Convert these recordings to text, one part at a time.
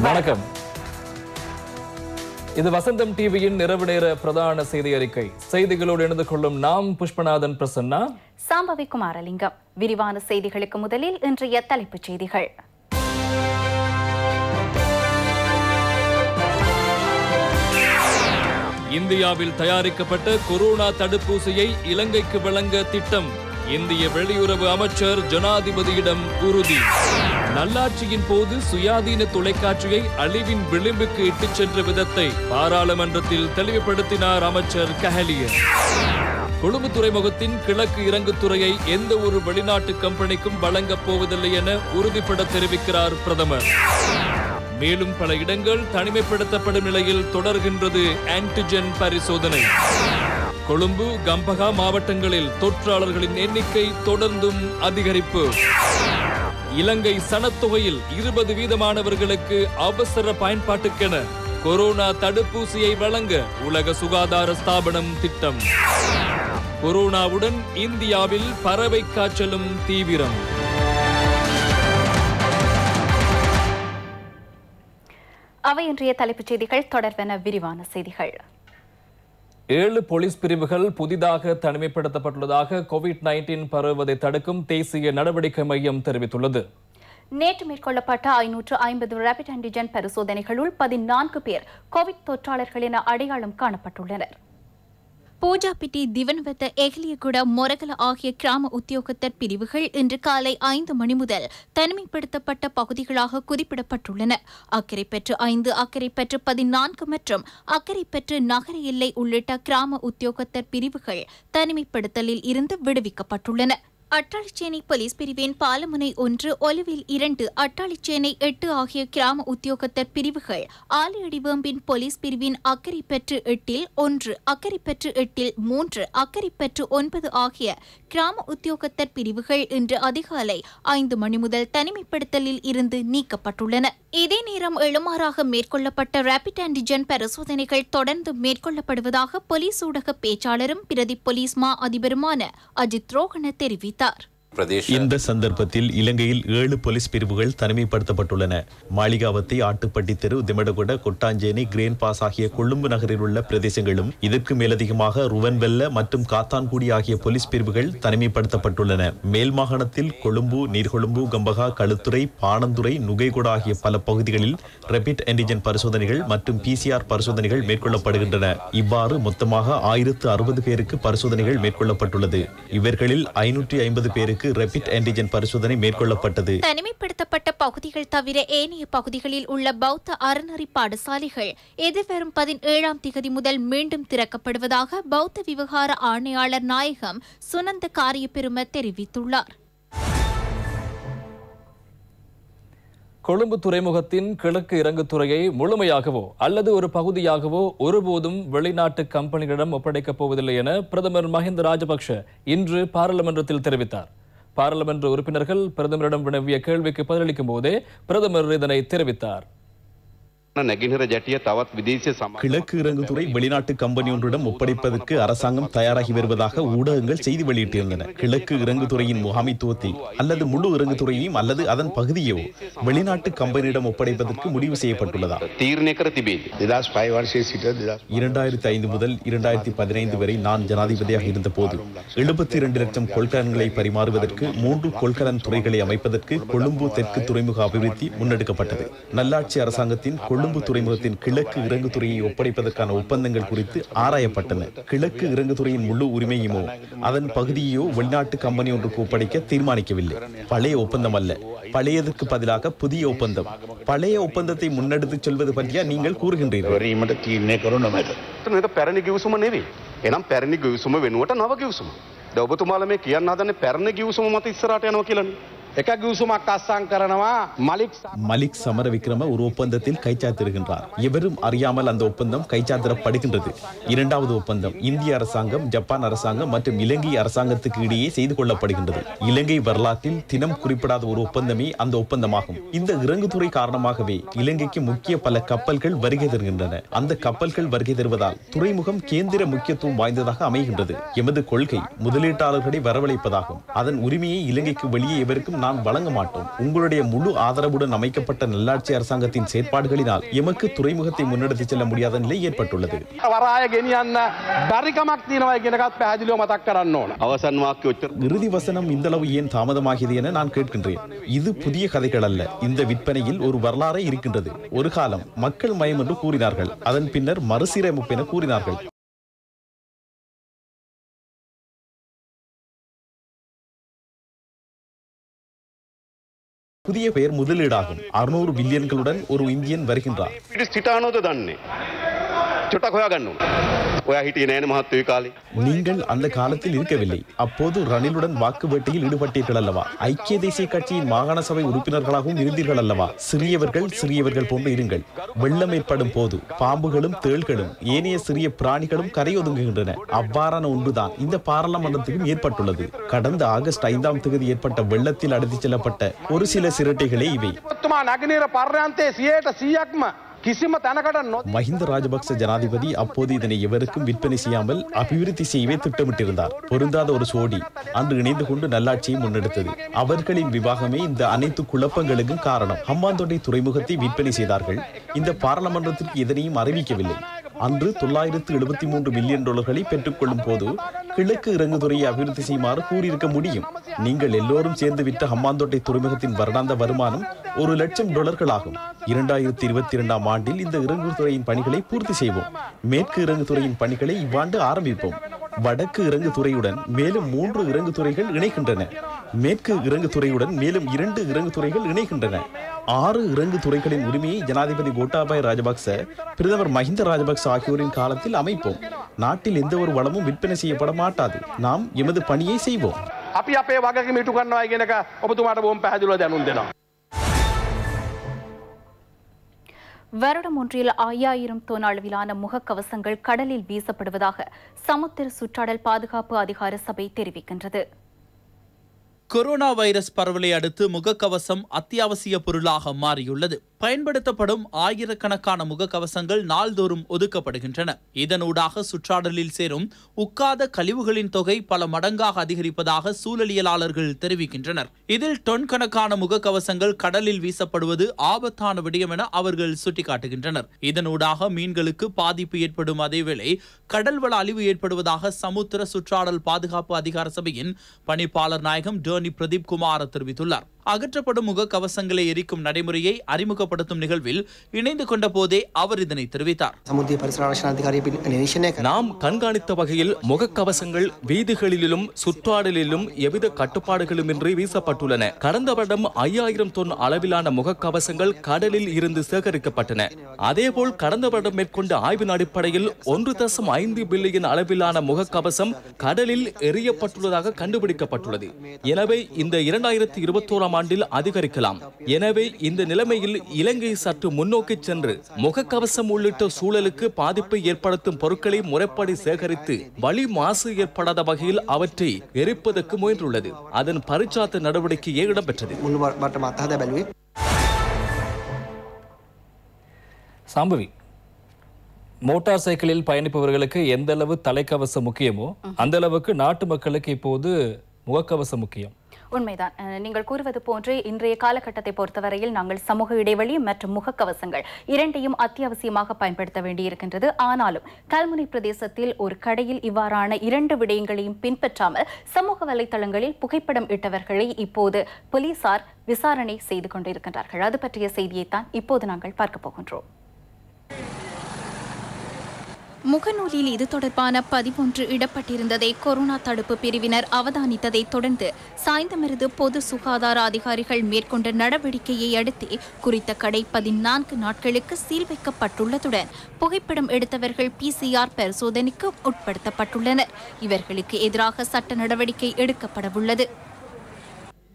வணக்கம். இது வசந்தம் டிவியின் இரவு நேர பிரதான செய்தி அறிக்கை. செய்திகளோடு இணைந்து கொள்ளும் நாம் புஷ்பநாதன் பிரசன்னா, சாம்பவி குமாரலிங்கம். விரிவான செய்திகளுக்கு முதலில் இன்றைய தலைப்புச் செய்திகள். இந்தியாவில் தயாரிக்கப்பட்ட கொரோனா தடுப்பூசியை இலங்கைக்கு வழங்க திட்டம். இந்திய வெளியுறவு அமைச்சர் ஜனாதிபதியிடம் உறுதி. நல்லாட்சியின் போது சுயாதீன தொலைக்காட்சியை அழிவின் விளிம்புக்கு இட்டுச் சென்ற விதத்தை பாராளுமன்றத்தில் தெளிவுபடுத்தினார் அமைச்சர் கஹலியர். கொழும்பு துறைமுகத்தின் கிழக்கு இறங்குத்துறையை எந்த ஒரு வெளிநாட்டு கம்பெனிக்கும் வழங்கப் போவதில்லை என உறுதிபட தெரிவிக்கிறார் பிரதமர். மேலும் பல இடங்கள் தனிமைப்படுத்தப்படும் நிலையில் தொடர்கின்றது ஆன்டிஜென் பரிசோதனை. கொழும்பு, கம்பகா மாவட்டங்களில் தொற்றாளர்களின் எண்ணிக்கை தொடர்ந்தும் அதிகரிப்பு. இலங்கை சனத்தொகையில் 20% அவசர பயன்பாட்டுக்கென கொரோனா தடுப்பூசியை வழங்க உலக சுகாதார ஸ்தாபனம் திட்டம். கொரோனாவுடன் இந்தியாவில் பறவை காய்ச்சலும் தீவிரம். அவை இன்றைய தலைப்புச் செய்திகள். தொடர்பான விரிவான செய்திகள். 7 போலீஸ் பிரிவுகள் புதிதாக தனிமைப்படுத்தப்பட்டுள்ளதாக கோவிட்-19 பரவுவதை தடுக்கும் தேசிய நடவடிக்கை மையம் தெரிவித்துள்ளது. நேற்று மேற்கொள்ளப்பட்ட 550 ரேபிட் ஆன்டிஜென் பரிசோதனைகளுள் 14 பேர் கோவிட் தொற்றாளர்கள் என அடையாளம் காணப்பட்டுள்ளனர். பூஜாபிட்டி, திவன்வத்த, எகலியகுட, மொரகல ஆகிய கிராம உத்தியோகத்தர் பிரிவுகள் இன்று காலை 5 மணி முதல் தனிமைப்படுத்தப்பட்ட பகுதிகளாக குறிப்பிடப்பட்டுள்ளன. அக்கரைப்பற்று 5, அக்கரைப்பற்று 14 மற்றும் அக்கரைப்பற்று நகர எல்லை உள்ளிட்ட கிராம உத்தியோகத்தர் பிரிவுகள் தனிமைப்படுத்தலில் இருந்து விடுவிக்கப்பட்டுள்ளன. அட்டாளிச்சேனை போலீஸ் பிரிவின் பாலமுனை 1, ஒலுவில் 2, அட்டாளிச்சேனை 8 ஆகிய கிராம உத்தியோகத்தர் பிரிவுகள், ஆலியடிவேம்பின் போலீஸ் பிரிவின் அக்கரைப்பற்று 8, 1, அக்கரைப்பற்று 8, 3, அக்கரைப்பற்று 9 ஆகிய கிராம உத்தியோகத்தர் பிரிவுகள் இன்று அதிகாலை 5 மணி முதல் தனிமைப்படுத்தலில் இருந்து நீக்கப்பட்டுள்ளன. இதே நேரம் எழுமாறாக மேற்கொள்ளப்பட்ட ரேபிட் ஆன்டிஜென் பரிசோதனைகள் தொடர்ந்து மேற்கொள்ளப்படுவதாக போலீஸ் ஊடக பேச்சாளரும் பிரதி போலீஸ் மா அதிபருமான அஜித் ரோஹன தெரிவித்தார். இந்த சந்தர்ப்பத்தில் இலங்கையில் 7 போலீஸ் பிரிவுகள் தனிமைப்படுத்தப்பட்டுள்ளன. மாளிகாவத்தை, ஆட்டுப்பட்டி தெரு, திமடகுட, கொட்டாஞ்சேனை, கிரேன் பாஸ் ஆகிய கொழும்பு நகரில் உள்ள பிரதேசங்களும் இதற்கு மேலதிகமாக ருவன்வெல்ல மற்றும் காத்தான்குடி ஆகிய போலீஸ் பிரிவுகள் தனிமைப்படுத்தப்பட்டுள்ளன. மேல் மாகாணத்தில் கொழும்பு, நீர்கொழும்பு, கம்பகா, களுத்துறை, பாணந்துறை, நுகைகுடா ஆகிய பல பகுதிகளில் ரேபிட் ஆன்டிஜென் பரிசோதனைகள் மற்றும் PCR பரிசோதனைகள் மேற்கொள்ளப்படுகின்றன. இவ்வாறு மொத்தமாக 1060 பேருக்கு பரிசோதனைகள் மேற்கொள்ளப்பட்டுள்ளது. இவர்களில் 550 பேருக்கு ரேபிட் ஆன்டிஜென் பரிசோதனை மேற்கொள்ளப்பட்டது. தனிமைப்படுத்தப்பட்ட பகுதிகள் தவிர ஏனைய பகுதிகளில் உள்ள பௌத்த அறநெறி பாடசாலைகள் எதிர்வரும் 17ஆம் திகதி முதல் மீண்டும் திறக்கப்படுவதாக பௌத்த விவகார ஆணையாளர் நாயகம் சுனந்த காரியபெரும தெரிவித்துள்ளார். கொழும்பு துறைமுகத்தின் கிழக்கு இறங்குத்துறையை முழுமையாகவோ அல்லது ஒரு பகுதியாகவோ ஒருபோதும் வெளிநாட்டு கம்பெனிகளிடம் ஒப்படைக்கப் போவதில்லை என பிரதமர் மஹிந்த ராஜபக்ஷ இன்று பாராளுமன்றத்தில் தெரிவித்தார். பாராளுமன்ற உறுப்பினர்கள் பிரதமரிடம் வினவிய கேள்விக்கு பதிலளிக்கும் போதே பிரதமர் இதனை தெரிவித்தார். கிழக்கு இறங்குதுறை வெளிநாட்டு கம்பெனி ஒன்றிடம் ஒப்படைப்பதற்கு அரசாங்கம் தயாராகி வருவதாக ஊடகங்கள் செய்தி வெளியிட்டிருந்தன. கிழக்கு இறங்குதுறையின் முகாமைத்துவத்தை அல்லது முழு இறங்குதுறையையும் அல்லது அதன் பகுதியோ வெளிநாட்டு கம்பெனியிடம் ஒப்படைப்பதற்கு முடிவு செய்யப்பட்டுள்ளதா? 2005 முதல் 2015 வரை நான் ஜனாதிபதியாக இருந்த போது 72 லட்சம் கொள்கலன்களை பரிமாறுவதற்கு 3 கொள்கலன் துறைகளை அமைப்பதற்கு கொழும்பு தெற்கு துறைமுக அபிவிருத்தி முன்னெடுக்கப்பட்டது. நல்லாட்சி அரசாங்கத்தின் கொழும்பு துறைமுகத்தின் கிழக்கு இறங்குதுறையை ஒப்படைப்பதற்கான ஒப்பந்தங்கள் குறித்து ஆராயப்பட்டன. கிழக்கு இறங்குதுறையின் முழு உரிமையுமோ அதன் பகுதியோ வெளிநாட்டு கம்பெனி ஒன்றுக்கு ஒப்படைக்க தீர்மானிக்கவில்லை. பழைய ஒப்பந்தம் அல்ல, பழையதற்கு பதிலாக புதிய ஒப்பந்தம். பழைய ஒப்பந்தத்தை முன்னெடுத்துச் செல்வது பற்றியா நீங்கள் கூறுகின்றீர்கள்? மலிக் சமரவிக்ரம ஒரு ஒப்பந்தத்தில் கைச்சாத்திருக்கின்றார். எவரும் அறியாமல் அந்த ஒப்பந்தம் கைச்சாத்திரப்படுகின்றது. இரண்டாவது ஒப்பந்தம் இந்திய அரசாங்கம், ஜப்பான் அரசாங்கம் மற்றும் இலங்கை அரசாங்கத்துக்கு இடையே செய்து கொள்ளப்படுகின்றது. இலங்கை வரலாற்றில் தினம் குறிப்பிடாத ஒரு ஒப்பந்தமே அந்த ஒப்பந்தமாகும். இந்த இறங்குதுறை காரணமாகவே இலங்கைக்கு முக்கிய பல கப்பல்கள் வருகை தருகின்றன. அந்த கப்பல்கள் வருகை தருவதால் துறைமுகம் கேந்திர முக்கியத்துவம் வாய்ந்ததாக அமைகின்றது. எமது கொள்கை முதலீட்டாளர்களை வரவழைப்பதாகும். அதன் உரிமையை இலங்கைக்கு வெளியே எவருக்கும் நான் வழங்க மாட்டோம். உங்களுடைய முழு ஆதரவுடன் அமைக்கப்பட்ட நல்லாட்சி அரசாங்கத்தின் செயற்பாடுகளினால் எமக்கு துறைமுகத்தை முன்னெடுத்துச் செல்ல முடியாத நிலை ஏற்பட்டுள்ளது. இறுதி வசனம் இந்தளவு ஏன் தாமதமாகியது என நான் கேட்கின்றேன். இது புதிய கதைகள் அல்ல. இந்த விற்பனையில் ஒரு வரலாறே இருக்கின்றது. ஒரு காலம் மக்கள் மயம் என்று கூறினார்கள், அதன் பின்னர் மறுசீரமைப்பு என கூறினார்கள். புதிய பெயர் முதலீடாகும். 600 பில்லியன்களுடன் ஒரு இந்தியன் வருகின்றார். நீங்கள் அந்த காலத்தில் இருக்கவில்லை. அப்போது ரணிலுடன் வாக்கு வேட்டையில் ஈடுபட்டீர்கள் அல்லவா? ஐக்கிய தேசிய கட்சியின் மாகாண சபை உறுப்பினர்களாகவும் இருந்தீர்கள் அல்லவா? சிறியவர்கள் போன்று இருங்கள். வெள்ளம் ஏற்படும் போது பாம்புகளும் தேள்களும் ஏனைய சிறிய பிராணிகளும் கரையொதுங்குகின்றன. அவ்வாறான ஒன்றுதான் இந்த பாராளுமன்றத்துக்கும் ஏற்பட்டுள்ளது. கடந்த ஆகஸ்ட் 5ஆம் தேதி ஏற்பட்ட வெள்ளத்தில் அடித்துச் செல்லப்பட்ட ஒரு சில சிரட்டைகளே இவை. மஹிந்த ராஜபக்ச ஜனாதிபதி அப்போது இதனை எவருக்கும் விற்பனை செய்யாமல் அபிவிருத்தி செய்யவே திட்டமிட்டிருந்தார். பொருந்தாத ஒரு சோடி அன்று இணைந்து கொண்டு நல்லாட்சியை முன்னெடுத்தது. அவர்களின் விவாகமே இந்த அனைத்து குழப்பங்களுக்கும் காரணம். ஹம்பாந்தோட்டை துறைமுகத்தை விற்பனை செய்தார்கள். இந்த பாராளுமன்றத்திற்கு எதனையும் அறிவிக்கவில்லை. அன்று $973 மில்லியன் பெற்றுக்கொள்ளும் போது கிழக்கு இறங்குதுறையை அபிவிருத்தி செய்யுமாறு கூறியிருக்க முடியும். நீங்கள் எல்லோரும் சேர்ந்து விட்ட ஹம்பாந்தோட்டை துறைமுகத்தின் வருடாந்த வருமானம் $1,00,000 ஆகும். 2022ஆம் ஆண்டில் இந்த இறங்குதுறையின் பணிகளை பூர்த்தி செய்வோம். மேற்கு இறங்குதுறையின் பணிகளை இவ்வாண்டு ஆரம்பிப்போம். வடக்கு இறங்குதுறையுடன் மேலும் 3 இறங்குதுறைகள் இணைகின்றன. மேற்கு இறங்குதுறையுடன் மேலும் 2 இறங்குதுறைகள் இணைகின்றன. 6 இறங்குதுறைகளின் உரிமையை ஜனாதிபதி கோட்டாபய ராஜபக்ச, பிரதமர் மஹிந்த ராஜபக்ச ஆகியோரின் காலத்தில் அமைப்போம். நாட்டில் எந்த ஒரு வளமும் விற்பனை செய்யப்பட மாட்டாது. நாம் எமது பணியை செய்வோம். வருடம் ஒன்றில் 5000 தொன் அளவிலான முகக்கவசங்கள் கடலில் வீசப்படுவதாக சமுத்திர சுற்றாடல் பாதுகாப்பு அதிகார சபை தெரிவிக்கின்றது. கொரோனா வைரஸ் பரவலை அடுத்து முகக்கவசம் அத்தியாவசிய பொருளாக மாறியுள்ளது. பயன்படுத்தப்படும் ஆயிரக்கணக்கான முகக்கவசங்கள் நாள்தோறும் ஒதுக்கப்படுகின்றன. இதனூடாக சுற்றாடலில் சேரும் உக்காத கழிவுகளின் தொகை பல மடங்காக அதிகரிப்பதாக சூழலியலாளர்கள் தெரிவிக்கின்றனர். இதில் டொன் கணக்கான முகக்கவசங்கள் கடலில் வீசப்படுவது ஆபத்தான விடயம் என அவர்கள் சுட்டிக்காட்டுகின்றனர். இதனூடாக மீன்களுக்கு பாதிப்பு ஏற்படும் அதேவேளை கடல்வள அழிவு ஏற்படுவதாக சமுத்திர சுற்றாடல் பாதுகாப்பு அதிகார சபையின் பணிப்பாளர் நாயகம் டோனி பிரதீப் குமார் தெரிவித்துள்ளார். அகற்றப்படும் முகக்கவசங்களை எரிக்கும் நடைமுறையை அறிமுகப்படுத்தும் நிகழ்வில் இணைந்து கொண்ட போதே அவர் இதனை தெரிவித்தார். நாம் கண்காணித்த வகையில் முகக்கவசங்கள் வீதிகளிலும் சுற்றாடலிலும் எவ்வித கட்டுப்பாடுகளுமின்றி வீசப்பட்டுள்ளன. கடந்த வருடம் 5000 தொன் அளவிலான முகக்கவசங்கள் கடலில் இருந்து சேகரிக்கப்பட்டன. அதேபோல் கடந்த வருடம் மேற்கொண்ட ஆய்வின் அடிப்படையில் 1.5 பில்லியன் அளவிலான முகக்கவசம் கடலில் எரியப்பட்டுள்ளதாக கண்டுபிடிக்கப்பட்டுள்ளது. எனவே இந்த 2021ஆம் ஆண்டில் அதிகரிக்கலாம். எனவே இந்த நிலைமையில் இலங்கை சற்று முன்னோக்கி சென்று முகக்கவசம் உள்ளிட்ட சூழலுக்கு பாதிப்பை ஏற்படுத்தும் பொருட்களை முறைப்படி சேகரித்து வளி மாசு ஏற்படாத வகையில் அவற்றை எரிப்பதற்கு முயன்றுள்ளது. அதன் பரிச்சார்த்த நடவடிக்கையே இடம்பெற்றது. சாம்பவி, மோட்டார் சைக்கிளில் பயணிப்பவர்களுக்கு எந்த அளவு தலைக்கவசம் முக்கியமோ அந்த அளவுக்கு நாட்டு மக்களுக்கு இப்போது முகக்கவசம் முக்கியம். உண்மைதான். நீங்கள் கூறுவது போன்றே இன்றைய காலகட்டத்தை பொறுத்தவரையில் நாங்கள் சமூக இடைவெளி மற்றும் முகக்கவசங்கள் இரண்டையும் அத்தியாவசியமாக பயன்படுத்த வேண்டியிருக்கின்றது. ஆனாலும் கல்முனை பிரதேசத்தில் ஒரு கடையில் இவ்வாறான 2 விடயங்களையும் பின்பற்றாமல் சமூக வலைதளங்களில் புகைப்படம் இட்டவர்களை இப்போது போலீசார் விசாரணை செய்து கொண்டிருக்கின்றார்கள். அது பற்றிய செய்தியைத்தான் இப்போது நாங்கள் பார்க்க போகின்றோம். முகநூலில் இது தொடர்பான 11 இடப்பட்டிருந்ததை கொரோனா தடுப்பு பிரிவினர் அவதானித்ததை தொடர்ந்து சாய்ந்தமருது பொது சுகாதார அதிகாரிகள் மேற்கொண்ட நடவடிக்கையை அடுத்து குறித்த கடை 14 நாட்களுக்கு சீல் வைக்கப்பட்டுள்ளதுடன் புகைப்படம் எடுத்தவர்கள் PCR பரிசோதனைக்கு உட்படுத்தப்பட்டுள்ளனர். இவர்களுக்கு எதிராக சட்ட நடவடிக்கை எடுக்கப்படவுள்ளது.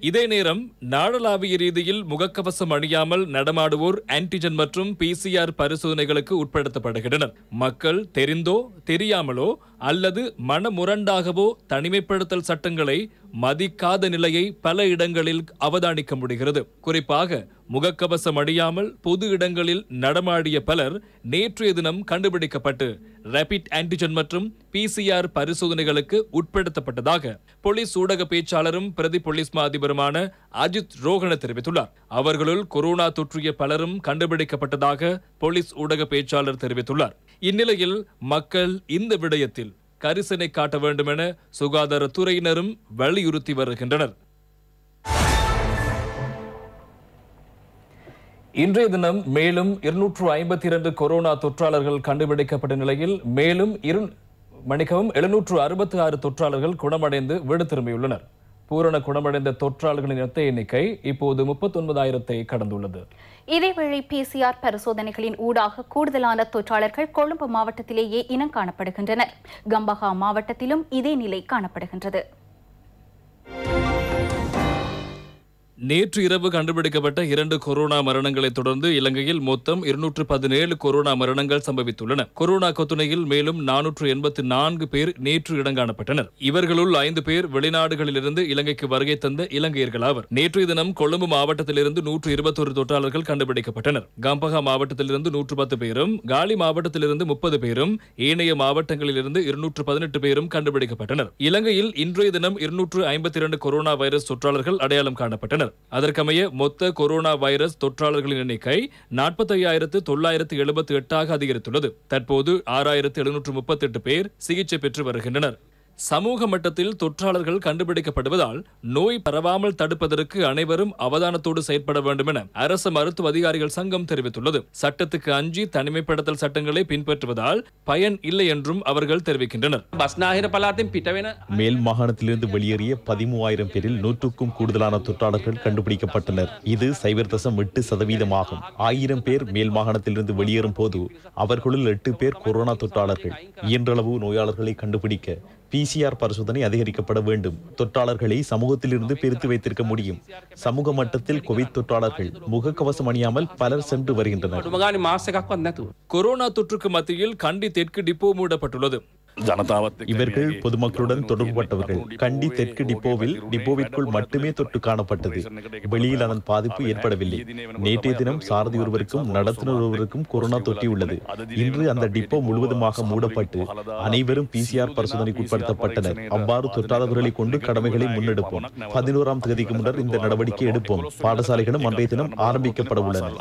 இதே நேரம் நாடளாவிய ரீதியில் முகக்கவசம் அணியாமல் நடமாடுவோர் ஆன்டிஜன் மற்றும் PCR பரிசோதனைகளுக்கு உட்படுத்தப்படுகின்றனர். மக்கள் தெரிந்தோ தெரியாமலோ அல்லது மனமுரண்டாகவோ தனிமைப்படுத்தல் சட்டங்களை மதிக்காத நிலையை பல இடங்களில் அவதானிக்க முடிகிறது. குறிப்பாக முகக்கவசம் அணியாமல் பொது இடங்களில் நடமாடிய பலர் நேற்றைய தினம் கண்டுபிடிக்கப்பட்டு ரேபிட் ஆன்டிஜன் மற்றும் PCR பரிசோதனைகளுக்கு உட்படுத்தப்பட்டதாக போலீஸ் ஊடக பேச்சாளரும் பிரதி போலீஸ் மா அதிபருமான அஜித் ரோஹண தெரிவித்துள்ளார். அவர்களுள் கொரோனா தொற்றிய பலரும் கண்டுபிடிக்கப்பட்டதாக போலீஸ் ஊடக பேச்சாளர் தெரிவித்துள்ளார். இந்நிலையில் மக்கள் இந்த விடயத்தில் கரிசனை காட்ட வேண்டும் என சுகாதாரத்துறையினரும் வலியுறுத்தி வருகின்றனர். இன்றைய தினம் மேலும் 252 கொரோனா தொற்றாளர்கள் கண்டுபிடிக்கப்பட்ட நிலையில் மேலும் 766 தொற்றாளர்கள் குணமடைந்து வீடு திரும்பியுள்ளனர். பூரண குணமடைந்த தொற்றாளர்களின் மொத்த எண்ணிக்கை இப்போது 39,000-ஐ கடந்துள்ளது. இதேவேளை PCR பரிசோதனைகளின் ஊடாக கூடுதலான தொற்றாளர்கள் கொழும்பு மாவட்டத்திலேயே இனம் காணப்படுகின்றனர். கம்பஹா மாவட்டத்திலும் இதே நிலை காணப்படுகின்றது. நேற்று இரவு கண்டுபிடிக்கப்பட்ட 2 கொரோனா மரணங்களை தொடர்ந்து இலங்கையில் மொத்தம் 217 கொரோனா மரணங்கள் சம்பவித்துள்ளன. கொரோனா கொத்துணையில் மேலும் 484 பேர் நேற்று இடங்காணப்பட்டனர். இவர்களுள் 5 பேர் வெளிநாடுகளிலிருந்து இலங்கைக்கு வருகை தந்த இலங்கையர்கள் ஆவர். நேற்றைய தினம் கொழும்பு மாவட்டத்திலிருந்து 121 தொற்றாளர்கள் கண்டுபிடிக்கப்பட்டனர். கம்பஹா மாவட்டத்திலிருந்து 110 பேரும், காலி மாவட்டத்திலிருந்து 30 பேரும், ஏனைய மாவட்டங்களிலிருந்து 218 பேரும் கண்டுபிடிக்கப்பட்டனர். இலங்கையில் இன்றைய தினம் 252 கொரோனா வைரஸ் தொற்றாளர்கள் அடையாளம் காணப்பட்டனர். அதற்கமைய மொத்த கொரோனா வைரஸ் தொற்றாளர்களின் எண்ணிக்கை 45,978 அதிகரித்துள்ளது. தற்போது 6,738 பேர் சிகிச்சை பெற்று வருகின்றனர். சமூக மட்டத்தில் தொற்றாளர்கள் கண்டுபிடிக்கப்படுவதால் நோய் பரவாமல் தடுப்பதற்கு அனைவரும் அவதானத்தோடு செயற்பட வேண்டும் என அரசு மருத்துவ அதிகாரிகள் சங்கம் தெரிவித்துள்ளது. சட்டத்துக்கு அஞ்சி தனிமைப்படுத்தல் சட்டங்களை பின்பற்றுவதால் பயன் இல்லை என்றும் அவர்கள் தெரிவிக்கின்றனர். மேல் மாகாணத்திலிருந்து வெளியேறிய 13,000 பேரில் 100க்கும் கூடுதலான தொற்றாளர்கள் கண்டுபிடிக்கப்பட்டனர். இது 0.8% ஆகும். 1000 பேர் மேல் மாகாணத்திலிருந்து வெளியேறும் போது அவர்களுள் 8 பேர் கொரோனா தொற்றாளர்கள். இயன்றளவு நோயாளர்களை கண்டுபிடிக்க PCR பரிசோதனை அதிகரிக்கப்பட வேண்டும். தொற்றாளர்களை சமூகத்திலிருந்து பிரித்து வைத்திருக்க முடியும். சமூக மட்டத்தில் கோவிட் தொற்றாளர்கள் முகக்கவசம் அணியாமல் பலர் சென்று வருகின்றனர். கொரோனா தொற்றுக்கு மத்தியில் கண்டி தெற்கு டிப்போ மூடப்பட்டுள்ளது. இவர்கள் பொதுமக்களுடன் தொடர்புபட்டவர்கள். கண்டி தெற்கு டிப்போவிற்குள் மட்டுமே தொற்று காணப்பட்டது. வெளியில் அதன் பாதிப்பு ஏற்படவில்லை. நேற்றைய தினம் சாரதி ஒருவருக்கும் நடத்துனர் ஒருவருக்கும் கொரோனா தொற்றியுள்ளது. இன்று அந்த டிப்போ முழுவதுமாக மூடப்பட்டு அனைவரும் PCR பரிசோதனைக்கு உட்படுத்தப்பட்டனர். அவ்வாறு தொற்றாதவர்களை கொண்டு கடமைகளை முன்னெடுப்போம். 11ஆம் தேதிக்கு முன்னர் இந்த நடவடிக்கை எடுப்போம். பாடசாலைகளும் அன்றைய தினம் ஆரம்பிக்கப்பட உள்ளன.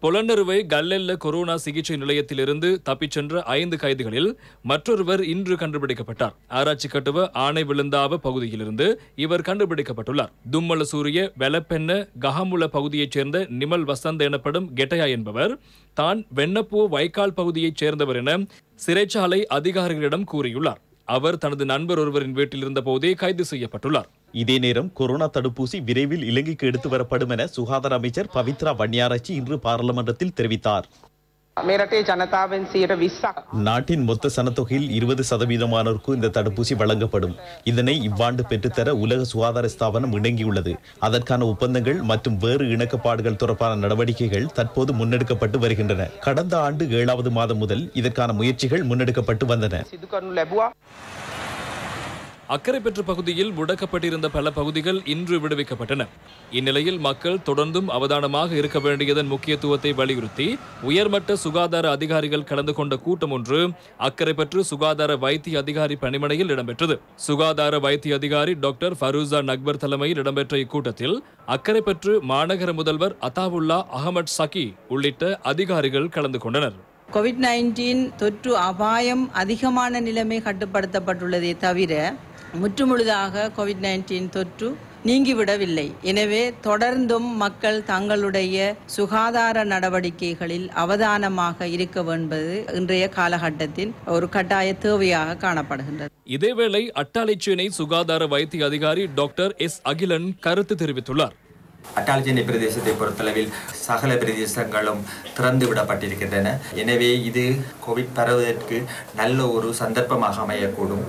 பொலன்னறுவை கல்லெல்ல கொரோனா சிகிச்சை நிலையத்திலிருந்து தப்பிச் சென்ற 5 கைதிகளில் மற்றொருவர் இன்று கண்டுபிடிக்கப்பட்டார். ஆராய்ச்சி கட்டுவ ஆணை விழுந்தாவ பகுதியிலிருந்து இவர் கண்டுபிடிக்கப்பட்டுள்ளார். தும்மல சூரிய வெலப்பென்ன கஹமுல பகுதியைச் சேர்ந்த நிமல் வசந்த் எனப்படும் கெட்டையா என்பவர் தான் வெண்ணப்பூ வைக்கால் பகுதியைச் சேர்ந்தவர் என சிறைச்சாலை அதிகாரிகளிடம் கூறியுள்ளார். அவர் தனது நண்பர் ஒருவரின் வீட்டில் இருந்த போதே கைது செய்யப்பட்டுள்ளார். இதே நேரம் கொரோனா தடுப்பூசி விரைவில் இலங்கைக்கு எடுத்து வரப்படும் என சுகாதார அமைச்சர் பவித்ரா வன்னியாராச்சி இன்று பாராளுமன்றத்தில் தெரிவித்தார். நாட்டின் மொத்த சனத்தொகையில் 20% இந்த தடுப்பூசி வழங்கப்படும். இதனை இவ்வாண்டு பெற்றுத்தர உலக சுகாதார ஸ்தாபனம் இணங்கியுள்ளது. அதற்கான ஒப்பந்தங்கள் மற்றும் வேறு இணக்கப்பாடுகள் தொடர்பான நடவடிக்கைகள் தற்போது முன்னெடுக்கப்பட்டு வருகின்றன. கடந்த ஆண்டு 7வது மாதம் முதல் இதற்கான முயற்சிகள் முன்னெடுக்கப்பட்டு வந்தன. அக்கரைப்பற்று பகுதியில் முடக்கப்பட்டிருந்த பல பகுதிகள் இன்று விடுவிக்கப்பட்டன. இந்நிலையில் மக்கள் தொடர்ந்தும் அவதானமாக இருக்க வேண்டியதன் முக்கியத்துவத்தை வலியுறுத்தி உயர்மட்ட சுகாதார அதிகாரிகள் கலந்து கொண்ட கூட்டம் ஒன்று அக்கரைப்பற்று சுகாதார வைத்திய அதிகாரி பணிமனையில் இடம்பெற்றது. சுகாதார வைத்திய அதிகாரி டாக்டர் ஃபரூசா நக்பர் தலைமையில் இடம்பெற்ற இக்கூட்டத்தில் அக்கரைப்பற்று மாநகர முதல்வர் அத்தாவுல்லா அகமட் சகி உள்ளிட்ட அதிகாரிகள் கலந்து கொண்டனர். COVID-19 தொற்று அபாயம் அதிகமான நிலைமை கட்டுப்படுத்தப்பட்டுள்ளதே தவிர முற்றுமுழுதாக COVID-19 தொற்று நீங்கிவிடவில்லை. எனவே தொடர்ந்தும் மக்கள் தங்களுடைய சுகாதார நடவடிக்கைகளில் அவதானமாக இருக்க வேண்டியது இன்றைய காலகட்டத்தின் ஒரு கட்டாய தேவையாக காணப்படுகின்றது. இதேவேளை அட்டாளைச்சேனை சுகாதார வைத்திய அதிகாரி டாக்டர் எஸ் அகிலன் கருத்து தெரிவித்துள்ளார். அட்டாளைச்சேனை பிரதேசத்தை பொறுத்தளவில் சகல பிரதேசங்களும் திறந்து விடப்பட்டிருக்கின்றன. எனவே இது கோவிட் பரவுவதற்கு நல்ல ஒரு சந்தர்ப்பமாக அமையக்கூடும்.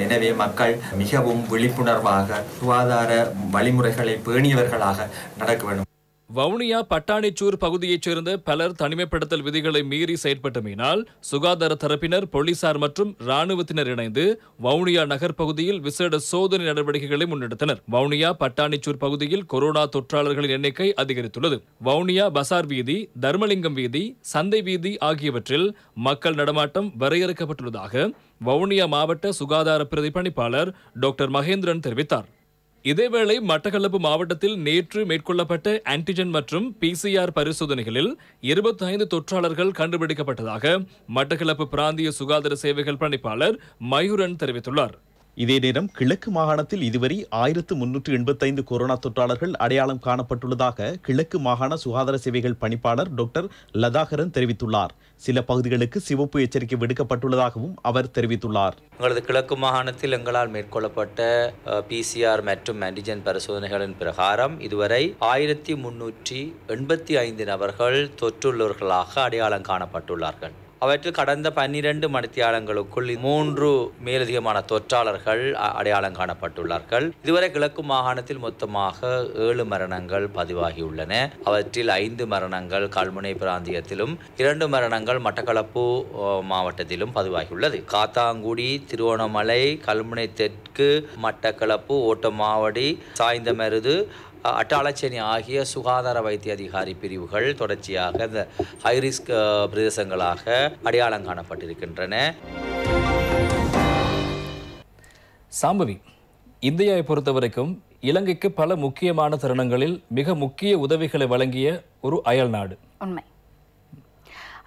எனவே மக்கள் மிகவும் விழிப்புணர்வாக சுகாதார வழிமுறைகளை பேணியவர்களாக நடக்க வேண்டும். வவுனியா பட்டாணிச்சூர் பகுதியைச் சேர்ந்த பலர் தனிமைப்படுத்தல் விதிகளை மீறி செயற்பட்டமையினால் சுகாதார தரப்பினர், போலீசார் மற்றும் ராணுவத்தினர் இணைந்து வவுனியா நகர் பகுதியில் விசேட சோதனை நடவடிக்கைகளை முன்னெடுத்தனர். வவுனியா பட்டாணிச்சூர் பகுதியில் கொரோனா தொற்றாளர்களின் எண்ணிக்கை அதிகரித்துள்ளது. வவுனியா பசார் வீதி, தர்மலிங்கம் வீதி, சந்தை வீதி ஆகியவற்றில் மக்கள் நடமாட்டம் வரையறுக்கப்பட்டுள்ளதாக வவுனியா மாவட்ட சுகாதார பிரதி பணிப்பாளர் டாக்டர் மகேந்திரன் தெரிவித்தார். இதேவேளை மட்டக்களப்பு மாவட்டத்தில் நேற்று மேற்கொள்ளப்பட்ட ஆன்டிஜன் மற்றும் PCR பரிசோதனைகளில் 25 தொற்றாளர்கள் கண்டுபிடிக்கப்பட்டதாக மட்டக்களப்பு பிராந்திய சுகாதார சேவைகள் பணிப்பாளர் மயூரன் தெரிவித்துள்ளார். இதே நேரம் கிழக்கு மாகாணத்தில் இதுவரை 1385 கொரோனா தொற்றாளர்கள் அடையாளம் காணப்பட்டுள்ளதாக கிழக்கு மாகாண சுகாதார சேவைகள் பணிப்பாளர் டாக்டர் லதாகரன் தெரிவித்துள்ளார். சில பகுதிகளுக்கு சிவப்பு எச்சரிக்கை விடுக்கப்பட்டுள்ளதாகவும் அவர் தெரிவித்துள்ளார். எங்களது கிழக்கு மாகாணத்தில் எங்களால் மேற்கொள்ளப்பட்ட PCR மற்றும் ஆன்டிஜன் பரிசோதனைகளின் பிரகாரம் இதுவரை 1385 நபர்கள் தொற்றுள்ளவர்களாக அடையாளம் காணப்பட்டுள்ளார்கள். அவற்றில் கடந்த 12 மணித்தியாலங்களுக்குள் 3 மேலதிகமான தொற்றாளர்கள் அடையாளம் காணப்பட்டுள்ளார்கள். இதுவரை கிழக்கு மாகாணத்தில் மொத்தமாக 7 மரணங்கள் பதிவாகியுள்ளன. அவற்றில் 5 மரணங்கள் கல்முனை பிராந்தியத்திலும் 2 மரணங்கள் மட்டக்களப்பு மாவட்டத்திலும் பதிவாகியுள்ளது. காத்தாங்குடி, திருவோணமலை, கல்முனை தெற்கு, மட்டக்களப்பு, ஓட்டமாவடி, சாய்ந்தமருது, அட்டாளச்சேனை ஆகிய சுகாதார வைத்திய அதிகாரி பிரிவுகள் தொடர்ச்சியாக இந்த ஹைரிஸ்க் பிரதேசங்களாக அடையாளம் காணப்பட்டிருக்கின்றன. சாம்பவி, இந்தியாவை பொறுத்தவரைக்கும் இலங்கைக்கு பல முக்கியமான தருணங்களில் மிக முக்கிய உதவிகளை வழங்கிய ஒரு அயல் நாடு. உண்மை.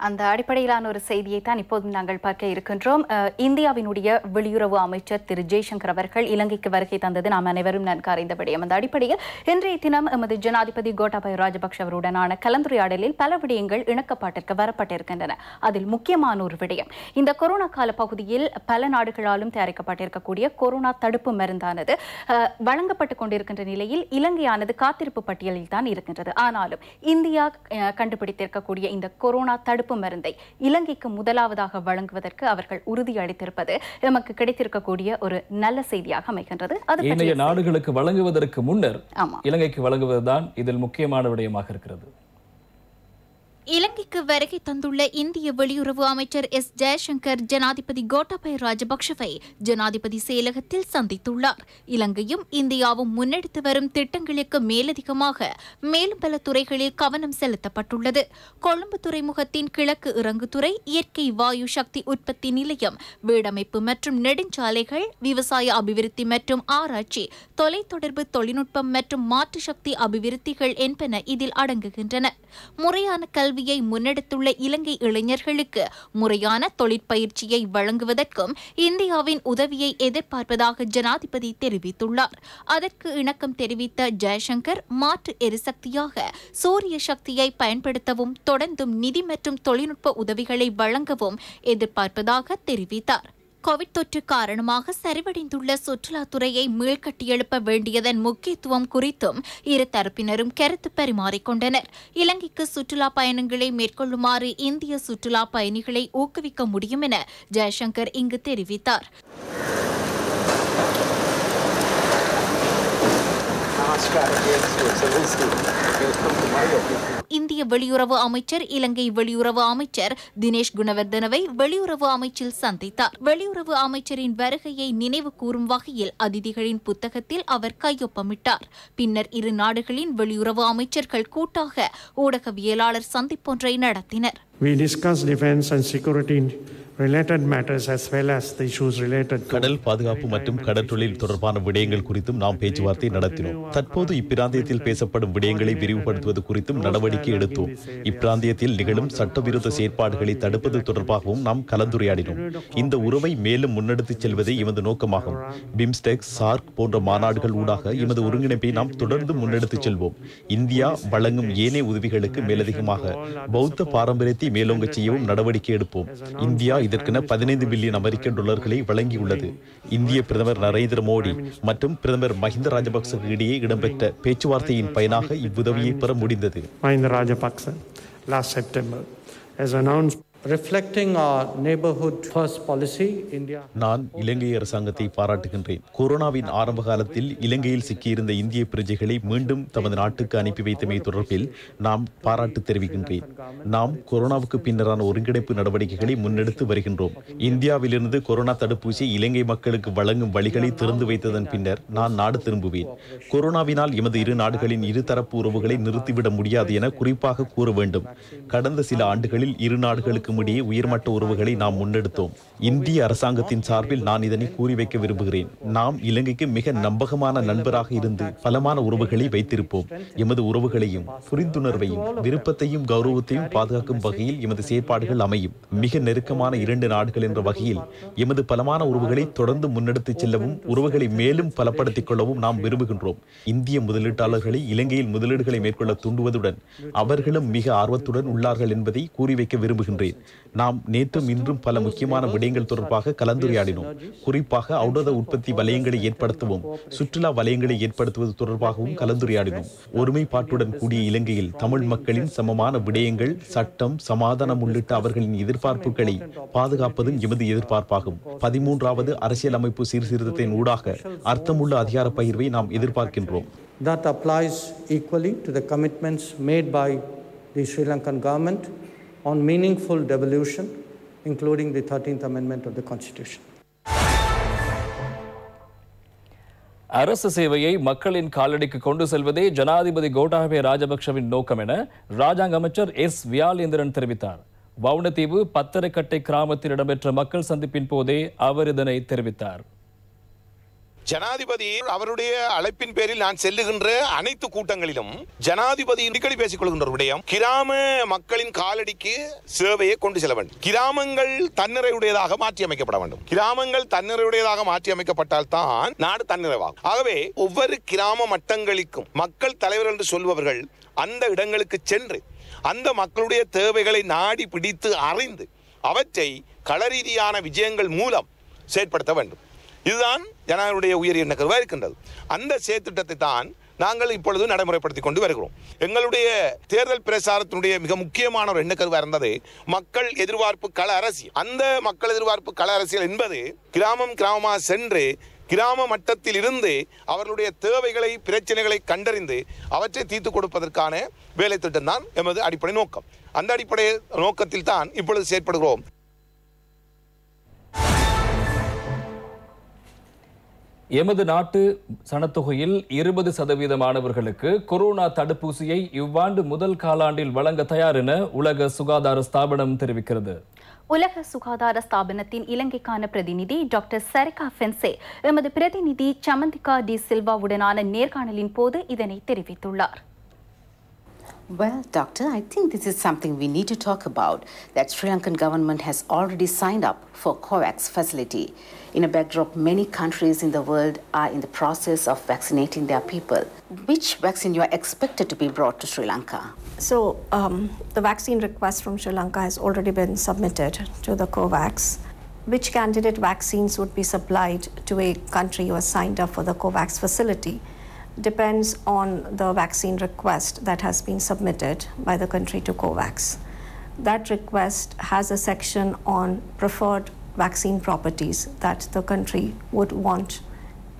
அந்த அடிப்படையிலான ஒரு செய்தியை தான் இப்போது நாங்கள் பார்க்க இருக்கின்றோம். இந்தியாவினுடைய வெளியுறவு அமைச்சர் திரு ஜெய்சங்கர் அவர்கள் இலங்கைக்கு வருகை தந்தது நாம் அனைவரும் நன்கு அறிந்த விடயம். அந்த அடிப்படையில் இன்றைய தினம் எமது ஜனாதிபதி கோட்டாபய ராஜபக்ஷ அவருடனான கலந்துரையாடலில் பல விடயங்கள் இணக்கப்பாட்டிற்கு வரப்பட்டிருக்கின்றன. அதில் முக்கியமான ஒரு விடயம், இந்த கொரோனா கால பகுதியில் பல நாடுகளாலும் தயாரிக்கப்பட்டிருக்கக்கூடிய கொரோனா தடுப்பு மருந்தானது வழங்கப்பட்டுக் கொண்டிருக்கின்ற நிலையில் இலங்கையானது காத்திருப்பு பட்டியலில் தான் இருக்கின்றது. ஆனாலும் இந்தியா கண்டுபிடித்திருக்கக்கூடிய இந்த கொரோனா தடுப்பு மருந்தை இலங்கைக்கு முதலாவதாக வழங்குவதற்கு அவர்கள் உறுதியளித்திருப்பது நமக்கு கிடைத்திருக்கக்கூடிய ஒரு நல்ல செய்தியாக அமைகின்றது. ஏனைய நாடுகளுக்கு வழங்குவதற்கு முன்னர் இலங்கைக்கு வழங்குவதுதான் இதில் முக்கியமான விடயமாக இருக்கிறது. இலங்கைக்கு வருகை தந்துள்ள இந்திய வெளியுறவு அமைச்சர் எஸ் ஜெயசங்கர் ஜனாதிபதி கோட்டாபய ராஜபக்ஷவை ஜனாதிபதி செயலகத்தில் சந்தித்துள்ளார். இலங்கையும் இந்தியாவும் முன்னெடுத்து வரும் திட்டங்களுக்கு மேலதிகமாக மேலும் பல துறைகளில் கவனம் செலுத்தப்பட்டுள்ளது. கொழும்பு துறைமுகத்தின் கிழக்கு இறங்குதுறை, இயற்கை வாயு சக்தி உற்பத்தி நிலையம், வீடமைப்பு மற்றும் நெடுஞ்சாலைகள், விவசாய அபிவிருத்தி மற்றும் ஆராய்ச்சி, தொலைத்தொடர்பு தொழில்நுட்பம் மற்றும் மாற்று சக்தி அபிவிருத்திகள் என்பன இதில் அடங்குகின்றன. முறையான கல்வியை முன்னெடுத்துள்ள இலங்கை இளைஞர்களுக்கு முறையான தொழிற்பயிற்சியை வழங்குவதற்கும் இந்தியாவின் உதவியை எதிர்பார்ப்பதாக ஜனாதிபதி தெரிவித்துள்ளார். அதற்கு இணக்கம் தெரிவித்த ஜெயசங்கர் மாற்று எரிசக்தியாக சூரிய சக்தியை பயன்படுத்தவும் தொடர்ந்தும் நிதி மற்றும் தொழில்நுட்ப உதவிகளை வழங்கவும் எதிர்பார்ப்பதாக தெரிவித்தார். கோவிட் தொற்று காரணமாக சரிவடைந்துள்ள சுற்றுலாத்துறையை மீள்கட்டியெழுப்ப வேண்டியதன் முக்கியத்துவம் குறித்தும் இரு தரப்பினரும் கருத்து பரிமாறிக்கொண்டனர். இலங்கைக்கு சுற்றுலா பயணங்களை மேற்கொள்ளுமாறு இந்திய சுற்றுலா பயணிகளை ஊக்குவிக்க முடியும் என ஜெயசங்கர் இங்கு தெரிவித்தார். இந்திய வெளியுறவு அமைச்சர் இலங்கை வெளியுறவு அமைச்சர் தினேஷ் குணவர்தனவை வெளியுறவு அமைச்சில் சந்தித்தார். வெளியுறவு அமைச்சரின் வருகையை நினைவு கூறும் வகையில் அதிதிகளின் புத்தகத்தில் அவர் கையொப்பமிட்டார். பின்னர் இரு நாடுகளின் வெளியுறவு அமைச்சர்கள் கூட்டாக ஊடகவியலாளர் சந்திப்பொன்றை நடத்தினர். We discussed defense and security related matters as well as the issues related to கடல் பாதுகாப்பு மற்றும் கடற்றொழில் தொடர்பான விடயங்கள் குறித்தும் நாம் பேச்சுவார்த்தை நடத்தினோம். தற்போது இப்பிராந்தியத்தில் பேசப்படும் விடயங்களை விரிவுபடுத்துவது குறித்தும் நடவடிக்கை எடுத்தோம். இப்பிராந்தியத்தில் நிகழும் சட்டவிரோத செயற்பாடுகளை தடுப்பது தொடர்பாகவும் நாம் கலந்துரையாடினோம். இந்த உறவை மேலும் முன்னெடுத்துச் செல்வதே எமது நோக்கமாகும். பிம்ஸ்டெக், சார்க் போன்ற மாநாடுகள் ஊடாக எமது ஒருங்கிணைப்பை நாம் தொடர்ந்து முன்னெடுத்துச் செல்வோம். இந்தியா வழங்கும் ஏனைய உதவிகளுக்கு மேலதிகமாக பௌத்த பாரம்பரியத்தை மேலோங்க செய்யவும் நடவடிக்கை எடுப்போம். இந்தியா இதற்கென 15 பில்லியன் அமெரிக்க டாலர்களை வழங்கியுள்ளது. இந்திய பிரதமர் நரேந்திர மோடி மற்றும் பிரதமர் மஹிந்த ராஜபக்ச இடையே இடம்பெற்ற பேச்சுவார்த்தையின் பயனாக இவ்வுதவியை பெற முடிந்தது. Mahinda Rajapaksa last September has announced Reflecting our neighborhood first policy, India. நான் இலங்கை அரசாங்கத்தை பாராட்டுகின்றேன். கொரோனாவின் ஆரம்ப காலத்தில் இலங்கையில் சிக்கியிருந்த இந்திய பிரஜைகளை மீண்டும் தமது நாட்டுக்கு அனுப்பி வைத்தமை தொடர்பில் நாம் பாராட்டு தெரிவிக்கின்றேன். நாம் கொரோனாவுக்கு பின்னரான ஒருங்கிணைப்பு நடவடிக்கைகளை முன்னெடுத்து வருகின்றோம். இந்தியாவிலிருந்து கொரோனா தடுப்பூசி இலங்கை மக்களுக்கு வழங்கும் வழிகளை திறந்து வைத்ததன் பின்னர் நான் நாடு திரும்புவேன். கொரோனாவினால் எமது இரு நாடுகளின் இருதரப்பு உறவுகளை நிறுத்திவிட முடியாது என குறிப்பாக கூற வேண்டும். கடந்த சில ஆண்டுகளில் இரு நாடுகளுக்கு இடையே உயர்மட்ட உறவுகளை நாம் முன்னெடுத்தோம். இந்திய அரசாங்கத்தின் சார்பில் நான் இதனை கூறி வைக்க விரும்புகிறேன். நாம் இலங்கைக்கு மிக நம்பகமான நண்பராக இருந்து பலமான உறவுகளை வைத்திருப்போம். எமது உறவுகளையும் புரிந்துணர்வையும் விருப்பத்தையும் கௌரவத்தையும் பாதுகாக்கும் வகையில் எமது செயற்பாடுகள் அமையும். மிக நெருக்கமான இரண்டு நாடுகள் என்ற வகையில் எமது பலமான உறவுகளை தொடர்ந்து முன்னெடுத்துச் செல்லவும் உறவுகளை மேலும் பலப்படுத்திக் கொள்ளவும் நாம் விரும்புகின்றோம். இந்திய முதலீட்டாளர்களை இலங்கையில் முதலீடுகளை மேற்கொள்ள தூண்டுவதுடன் அவர்களும் மிக ஆர்வத்துடன் உள்ளார்கள் என்பதை கூறி வைக்க விரும்புகின்றேன். நாம் நேற்றும் இன்றும் பல முக்கியமான விடயங்கள் தொடர்பாக கலந்துரையாடினோம். குறிப்பாக ஔடத உற்பத்தி வலயங்களை ஏற்படுத்தவும் சுற்றுலா வலயங்களை ஏற்படுத்துவது தொடர்பாகவும் கலந்துரையாடினோம். ஒருமைப்பாட்டுடன் கூடிய இலங்கையில் தமிழ் மக்களின் சமமான விடயங்கள், சட்டம், சமாதானம் உள்ளிட்ட அவர்களின் எதிர்பார்ப்புகளை பாதுகாப்பதும் எமது எதிர்பார்ப்பாகும். 13வது அரசியலமைப்பு சீர்திருத்தத்தின் ஊடாக அர்த்தமுள்ள அதிகார பகிர்வை நாம் எதிர்பார்க்கின்றோம். That applies equally to the commitments made by the Sri Lankan government on meaningful devolution, including the 13th Amendment of the Constitution. அரசு சேவையை மக்களின் காலடிக்கு கொண்டு செல்வதே ஜனாதிபதி கோட்டாபய ராஜபக்ஷவின் நோக்கம் என ராஜாங்க அமைச்சர் எஸ் வியாலேந்திரன் தெரிவித்தார். வவுணதீவு பத்தரைக்கட்டை கிராமத்தில் இடம்பெற்ற மக்கள் சந்திப்பின் போதே அவர் இதனை தெரிவித்தார். ஜனாதிபதி அவருடைய அழைப்பின் பேரில் நான் செல்லுகின்ற அனைத்து கூட்டங்களிலும் ஜனாதிபதி அடிக்கடி பேசிக் கொள்கின்ற விடயம் கிராம மக்களின் காலடிக்கு சேவையை கொண்டு செல்ல வேண்டும். கிராமங்கள் தன்னிறைவுடையதாக மாற்றி அமைக்கப்பட வேண்டும். கிராமங்கள் தன்னிறைவுடையதாக மாற்றி அமைக்கப்பட்டால் தான் நாடு தன்னிறைவாகும். ஆகவே ஒவ்வொரு கிராம மட்டங்களுக்கும் மக்கள் தலைவர் என்று சொல்பவர்கள் அந்த இடங்களுக்கு சென்று அந்த மக்களுடைய தேவைகளை நாடி பிடித்து அறிந்து அவற்றை களரீதியான விஜயங்கள் மூலம் செயற்படுத்த வேண்டும். இதுதான் ஜனாதிபதியுடைய உயரிய எண்ணக்கருவாக இருக்கின்றது. அந்த செயற்திட்டத்தை தான் நாங்கள் இப்பொழுது நடைமுறைப்படுத்திக் கொண்டு வருகிறோம். எங்களுடைய தேர்தல் பிரச்சாரத்தினுடைய மிக முக்கியமான ஒரு எண்ணக்கருவாக இருந்தது மக்கள் எதிர்பார்ப்பு கள அரசியல். அந்த மக்கள் எதிர்பார்ப்பு கள அரசியல் என்பது கிராமமாக சென்று கிராம மட்டத்தில் இருந்து அவர்களுடைய தேவைகளை, பிரச்சனைகளை கண்டறிந்து அவற்றை தீர்த்து கொடுப்பதற்கான வேலை திட்டம் தான் எமது அடிப்படை நோக்கம். அந்த அடிப்படை நோக்கத்தில் தான் இப்பொழுது செயற்படுகிறோம். எமது நாட்டு சனத்தொகையில் 20% மாணவர்களுக்கு கொரோனா தடுப்பூசியை இவ்வாண்டு முதல் காலாண்டில் வழங்க தயார் என உலக சுகாதார ஸ்தாபனம் தெரிவிக்கிறது. உலக சுகாதார ஸ்தாபனத்தின் இலங்கைக்கான பிரதிநிதி டாக்டர் சரிகா ஃபென்சே எமது பிரதிநிதி சமந்திகா டி சில்வாவுடனான நேர்காணலின் போது இதனை தெரிவித்துள்ளார். Well, Doctor, I think this is something we need to talk about, that Sri Lankan government has already signed up for COVAX facility. In a backdrop, many countries in the world are in the process of vaccinating their people. Which vaccine you are expected to be brought to Sri Lanka? So, the vaccine request from Sri Lanka has already been submitted to the COVAX. Which candidate vaccines would be supplied to a country who has signed up for the COVAX facility depends on the vaccine request that has been submitted by the country to COVAX. That request has a section on preferred vaccine properties that the country would want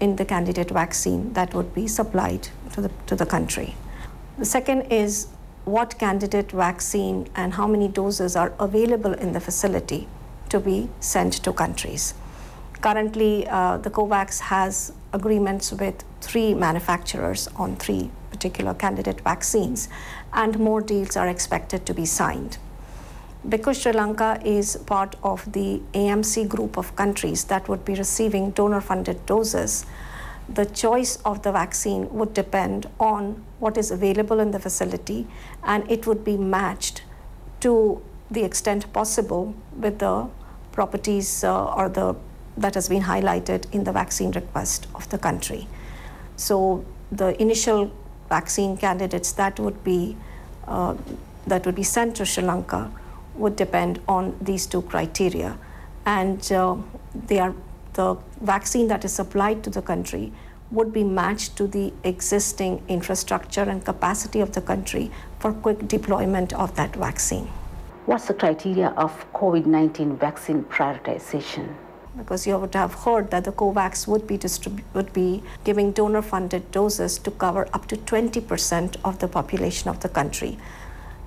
in the candidate vaccine that would be supplied to the country. The second is what candidate vaccine and how many doses are available in the facility to be sent to countries. Currently, the COVAX has agreements with 3 manufacturers on 3 particular candidate vaccines, and more deals are expected to be signed. Because Sri Lanka is part of the AMC group of countries that would be receiving donor-funded doses, the choice of the vaccine would depend on what is available in the facility, and it would be matched to the extent possible with the properties that has been highlighted in the vaccine request of the country. So the initial vaccine candidates that would be sent to Sri Lanka would depend on these 2 criteria, and the vaccine that is supplied to the country would be matched to the existing infrastructure and capacity of the country for quick deployment of that vaccine. What's the criteria of COVID-19 vaccine prioritization? Because you would have heard that the COVAX would be giving donor-funded doses to cover up to 20% of the population of the country.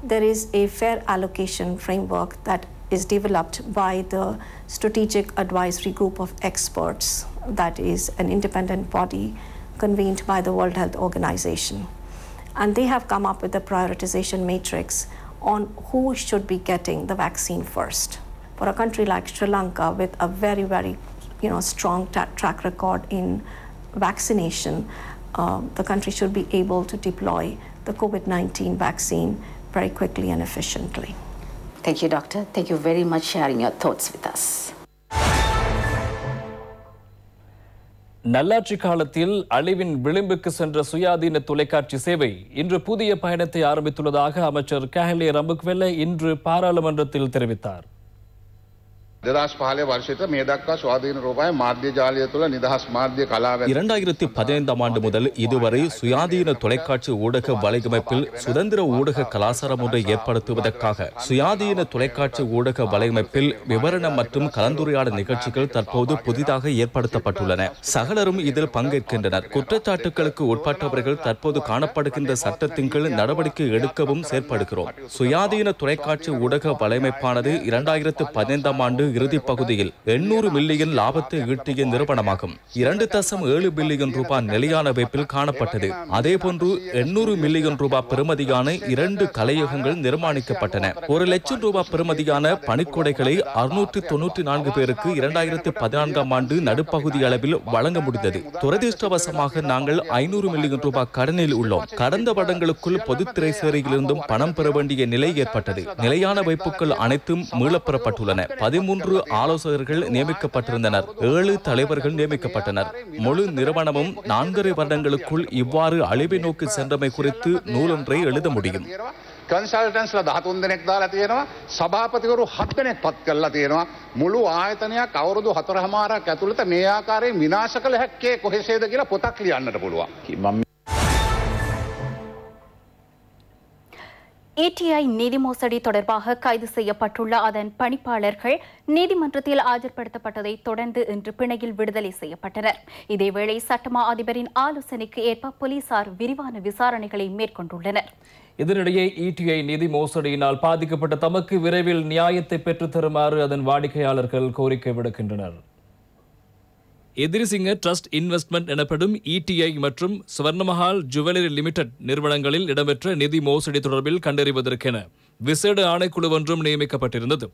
There is a fair allocation framework that is developed by the Strategic Advisory Group of Experts, that is an independent body convened by the World Health Organization. And they have come up with a prioritization matrix on who should be getting the vaccine first. For a country like Sri Lanka with a very, very strong track record in vaccination, the country should be able to deploy the COVID-19 vaccine very quickly and efficiently. Thank you, Doctor. Thank you very much for sharing your thoughts with us. நல்லாட்சி காலத்தில் அழிவின் விளிம்புக்கு சென்ற சுயாதீன தொலைக்காட்சி சேவை இன்று புதிய பயணத்தை ஆரம்பித்துள்ளதாக அமைச்சர் கஹலே ரம்புக்வெல்ல இன்று பாராளுமன்றத்தில் தெரிவித்தார். 2015 வருஷத்தில் මේ දක්වා ස්වාධීන රූපය මාධ්‍ය ජාලය තුළ නිදහස් මාධ්‍ය කලාව 2015 ஆண்டு முதல் இதுவரை சுயாதீன தொலைக்காட்சி ஊடக வலையமைப்பில் சுதந்திர ஊடக கலாச்சாரம் ஒன்றை ஏற்படுத்துவதற்காக சுயாதீன தொலைக்காட்சி ஊடக வலையமைப்பில் விவரணம் மற்றும் கலந்துரையாடல் நிகழ்ச்சிகள் தற்போது புதிதாக ஏற்படுத்தப்பட்டுள்ளன. சகலரும் இதில் பங்கேற்கின்றனர். குற்றச்சாட்டுகளுக்கு உட்பட்டவர்கள் தற்போது காணப்படுகின்ற சட்டத்தின் கீழ் நடவடிக்கை எடுக்கவும் செயற்படுகிறோம். சுயாதீன தொலைக்காட்சி ஊடக வலையமைப்பானது 2015 ஆண்டு இறுதி பகுதியில் 800 மில்லியன் லாபத்தை ஈட்டிய நிறுவனமாகும். 2.7 பில்லியன் ரூபாய் நிலையான வைப்பில் காணப்பட்டது. அதேபோன்று 800 மில்லியன் ரூபாய் பெறுமதியான 2 கலையகங்கள் நிர்மாணிக்கப்பட்டன. 1 லட்சம் ரூபாய் பெறுமதியான பணிக்கொடைகளை 694 பேருக்கு 2014 ஆண்டு நடுப்பகுதி அளவில் வழங்க முடிந்தது. துரதிருஷ்டவசமாக நாங்கள் 500 மில்லியன் ரூபாய் கடனில் உள்ளோம். கடந்த வருடங்களுக்குள் பொதுத்துறை சேவையிலிருந்தும் பணம் பெற வேண்டிய நிலை ஏற்பட்டது. நிலையான வைப்புகள் அனைத்தும் மீளப்பெறப்பட்டுள்ளன. 13 ஆலோசகர்கள் நியமிக்கப்பட்டிருந்தனர். 7 தலைவர்கள் நியமிக்கப்பட்டனர். முழு நிறுவனமும் 4.5 வருடங்களுக்குள் இவ்வாறு அழிவை நோக்கி சென்றமை குறித்து நூலொன்றை எழுத முடியும். කන්සල්ටන්ස්ලා 13 දෙනෙක් දාලා තියෙනවා. සභාපතිවරු 7 දෙනෙක් පත් කරලා තියෙනවා. මුළු ආයතනයක් අවුරුදු 4.5ක් ඇතුළත මේ ආකාරයෙන් විනාශ කළ හැක්කේ කොහෙසේද කියලා පොතක් ලියන්නට පුළුවන්. ETI நிதி மோசடி தொடர்பாக கைது செய்யப்பட்டுள்ள அதன் பணிப்பாளர்கள் நீதிமன்றத்தில் ஆஜர்படுத்தப்பட்டதை தொடர்ந்து இன்று பிணையில் விடுதலை செய்யப்பட்டனர். இதேவேளை சட்டமா அதிபரின் ஆலோசனைக்கு ஏற்ப போலீசார் விரிவான விசாரணைகளை மேற்கொண்டுள்ளனர். இதனிடையே ETI நிதி மோசடியினால் பாதிக்கப்பட்ட தமக்கு விரைவில் நியாயத்தை பெற்றுத் தருமாறு அதன் வாடிக்கையாளர்கள் கோரிக்கை விடுக்கின்றனர். எதிரிசிங்க ட்ரஸ்ட் இன்வெஸ்ட்மெண்ட் எனப்படும் ETI மற்றும் ஸ்வர்ணமஹால் ஜுவல்லரி லிமிடெட் நிறுவனங்களில் இடம்பெற்ற நிதி மோசடி தொடர்பில் கண்டறிவதற்கென விசேட ஆணைக்குழு ஒன்றும் நியமிக்கப்பட்டிருந்தது.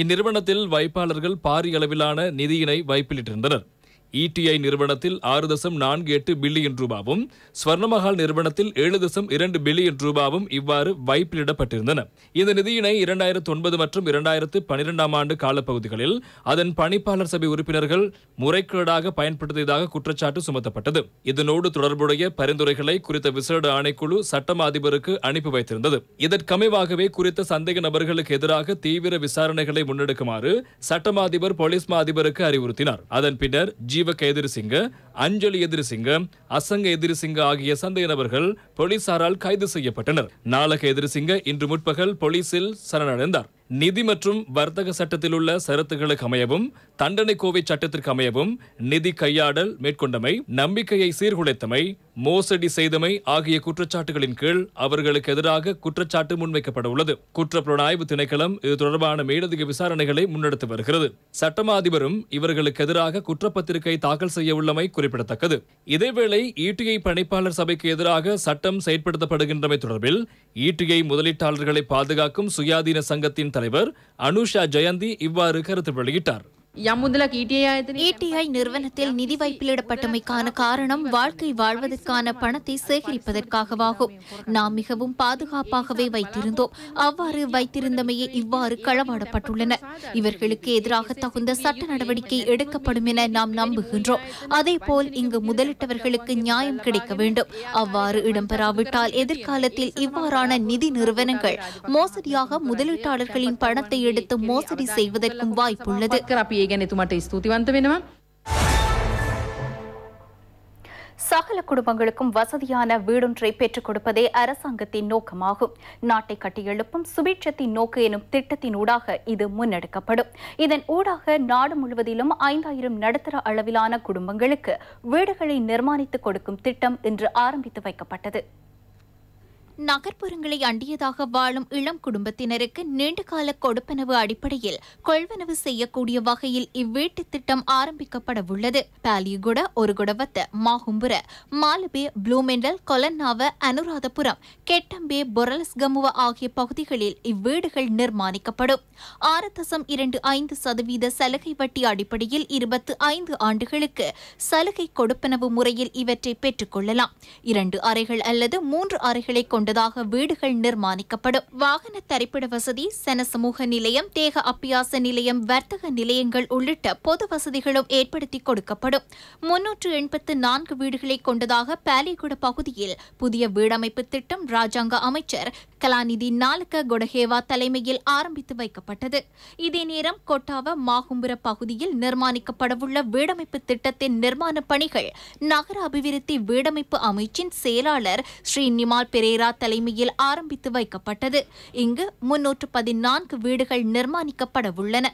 இந்நிறுவனத்தில் வைப்பாளர்கள் பாரிய அளவிலான நிதியினை வைப்பிலிட்டிருந்தனர். ETI நிறுவனத்தில் 6.48 பில்லியன் ரூபாவும் ஸ்வர்ணமஹால் நிறுவனத்தில் 7.2 பில்லியன் ரூபாவும் இவ்வாறு வைப்பிலிடப்பட்டிருந்தன. இந்த நிதியினை 2009 மற்றும் 2012 ஆண்டு காலப்பகுதிகளில் அதன் பணிப்பாளர் சபை உறுப்பினர்கள் முறைகேடாக பயன்படுத்தியதாக குற்றச்சாட்டு சுமத்தப்பட்டது. இதனோடு தொடர்புடைய பரிந்துரைகளை குறித்த விசேட ஆணைக்குழு சட்டமா அதிபருக்கு அனுப்பி வைத்திருந்தது. இதற்கமைவாகவே குறித்த சந்தேக நபர்களுக்கு எதிராக தீவிர விசாரணைகளை முன்னெடுக்குமாறு சட்டமா அதிபர் போலீஸ் மா அதிபருக்கு அறிவுறுத்தினார். அதன் பின்னர் ஜீவக எதிரிசிங்க, அஞ்சலி எதிரிசிங்க, அசங்க எதிரிசிங்க ஆகிய சந்தேக நபர்கள் போலீசாரால் கைது செய்யப்பட்டனர். நாளக எதிரிசிங்க இன்று முற்பகல் போலீசில் சரணடைந்தார். நிதி மற்றும் வர்த்தக சட்டத்தில் உள்ள சரத்துகளுக்கு அமையவும் தண்டனை கோவை சட்டத்திற்கு அமையவும் நிதி கையாடல் மேற்கொண்டமை, நம்பிக்கையை சீர்குலைத்தமை, மோசடி செய்தமை ஆகிய குற்றச்சாட்டுகளின் கீழ் அவர்களுக்கு எதிராக குற்றச்சாட்டு முன்வைக்கப்பட உள்ளது. குற்றப்புலனாய்வு திணைக்களம் இது தொடர்பான மேலதிக விசாரணைகளை முன்னெடுத்து வருகிறது. சட்டமா அதிபரும் இவர்களுக்கு எதிராக குற்றப்பத்திரிகை தாக்கல் செய்ய உள்ளமை குறிப்பிடத்தக்கது. இதேவேளை ETI பணிப்பாளர் சபைக்கு எதிராக சட்டம் செயற்படுத்தப்படுகின்றமை தொடர்பில் ETI முதலீட்டாளர்களை பாதுகாக்கும் சுயாதீன சங்கத்தின் தலைவர் அனுஷா ஜெயந்தி இவ்வாறு கருத்து வெளியிட்டார். ETI நிறுவனத்தில் நிதி வைப்பிலிடப்பட்டமைக்கான காரணம் வாழ்க்கை வாழ்வதற்கான பணத்தை சேகரிப்பதற்காகவாகும். நாம் மிகவும் பாதுகாப்பாகவே வைத்திருந்தோம். அவ்வாறு வைத்திருந்தமையே இவ்வாறு களவாடப்பட்டுள்ளன. இவர்களுக்கு எதிராக தகுந்த சட்ட நடவடிக்கை எடுக்கப்படும் என நாம் நம்புகின்றோம். அதேபோல் இங்கு முதலிட்டவர்களுக்கு நியாயம் கிடைக்க வேண்டும். அவ்வாறு இடம்பெறாவிட்டால் எதிர்காலத்தில் இவ்வாறான நிதி நிறுவனங்கள் மோசடியாக முதலீட்டாளர்களின் பணத்தை எடுத்து மோசடி செய்வதற்கும் வாய்ப்புள்ளது. சகல குடும்பங்களுக்கும் வசதியான வீடொன்றை பெற்றுக் கொடுப்பதே அரசாங்கத்தின் நோக்கமாகும். நாட்டை கட்டியெழுப்பும் சுபீட்சத்தின் நோக்கு எனும் திட்டத்தினூடாக இது முன்னெடுக்கப்படும். இதன் ஊடாக நாடு முழுவதிலும் 5000 நடுத்தர அளவிலான குடும்பங்களுக்கு வீடுகளை நிர்மாணித்துக் கொடுக்கும் திட்டம் இன்று ஆரம்பித்து வைக்கப்பட்டது. நகர்ப்புறங்களை அண்டியதாக வாழும் இளம் குடும்பத்தினருக்கு நீண்டகால கொடுப்பனவு அடிப்படையில் கொள்வனவு செய்யக்கூடிய வகையில் இவ்வீட்டு திட்டம் ஆரம்பிக்கப்படவுள்ளது. பாலியகுட, ஒருகுடவத்த, மாகும்புர, மாலபே, ப்ளூமெண்டல், கொலன்னாவ, அனுராதபுரம், கெட்டம்பே, பொரலஸ்கமுவ ஆகிய பகுதிகளில் இவ்வீடுகள் நிர்மாணிக்கப்படும். 6.25% சலுகை வட்டி அடிப்படையில் 25 ஆண்டுகளுக்கு சலுகை கொடுப்பனவு முறையில் இவற்றை பெற்றுக் கொள்ளலாம். 2 அறைகள் அல்லது 3 அறைகளை கொண்டதாக வீடுகள் நிர்மாணிக்கப்படும். வாகன தரிப்பிட வசதி, சன சமூக நிலையம், தேக அப்பியாச நிலையம், வர்த்தக நிலையங்கள் உள்ளிட்ட பொது வசதிகளும் ஏற்படுத்தி கொடுக்கப்படும். 384 வீடுகளை கொண்டதாக பாலிகுட பகுதியில் புதிய வீடமைப்பு திட்டம் ராஜாங்க அமைச்சர் கலாநிதி நாலக்க கொடஹேவா தலைமையில் ஆரம்பித்து வைக்கப்பட்டது. இதே நேரம் கொட்டாவ, மாகும்புர பகுதியில் நிர்மாணிக்கப்படவுள்ள வீடமைப்பு திட்டத்தின் நிர்மாண பணிகள் நகர அபிவிருத்தி வீடமைப்பு அமைச்சின் செயலாளர் ஸ்ரீ நிமால் பெரேரா தலைமையில் ஆரம்பித்து வைக்கப்பட்டது. இங்கு 314 வீடுகள் நிர்மாணிக்கப்படவுள்ளன.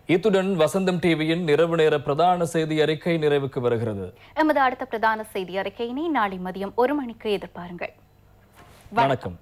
இத்துடன் வசந்தம் டிவியின் இரவு நேர பிரதான செய்தி அறிக்கை நிறைவுக்கு வருகிறது. எமது அடுத்த பிரதான செய்தி அறிக்கையினை நாளை மதியம் 1 மணிக்கு எதிர்பாருங்கள். வணக்கம்.